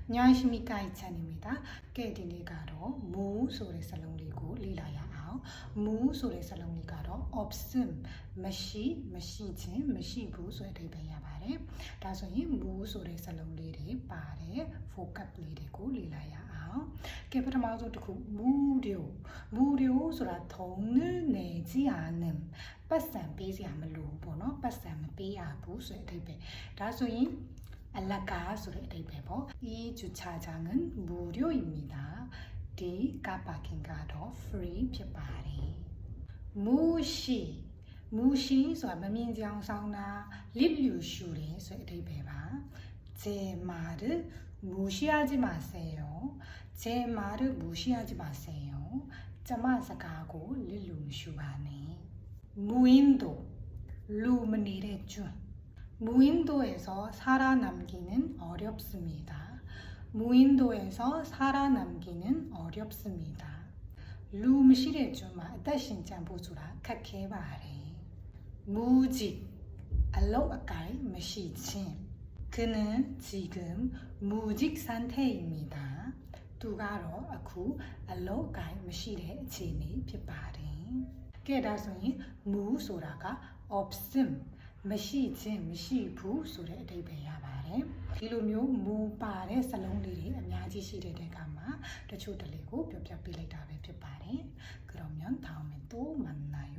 안녕하십니까 이찬입니다. 깨디니가로 무 소리 살롱리고 리라야아오 무 소리 살롱리가로 없음 마시 마시진 마시부 소리 배야바래 다소이 무 소리 살롱리리 바래 포카플리리고 리라야아오 깨부터마저 듣고 무료 소라 돈을 내지 않음 빠산 빼지 않을로 보노 빠산 빼야부 소리 배 다소이 알라가 소리 대배보 이 주차장은 무료입니다. 디 카파킹가도 free ဖြစ်ပါတယ်무시ဆိုတာမမြင်ကြအောင်ဆောင်တာလစ်လျူရှူတယ်ဆိုတဲ့အဓိပ္ပာယ်ပါ제 말을 무시하지 마세요. 제 말을 무시하지 마세요. ကျမစကားကိုလစ်လျူရှူပါနဲ့무인도လူမနေတဲ့ကျွန်း무인도에서 살아남기는 어렵습니다. 무인도에서 살아남기는 어렵습니다. 루무시레주마 따신짱보주라 카케바레 무직 알로아까이 무시친 그는 지금 무직 상태입니다. 두가로 아쿠 알로아까이 무시레 지니 피바레 깨다소니 무소라가 없음မရှိခြင်းမရှိဘူးဆိုတဲ့အဓိပ္ပာယ်ရပါတယ်ဒီလိုမျိုးမူပါတဲ့စလုံးလေးတွေအများကြီးရှိတဲ့အခါမှာတချို့တလေကိုပြောပြပေးလိုက်တာပဲဖြစ်ပါတယ်그러면 다음에 또 만나요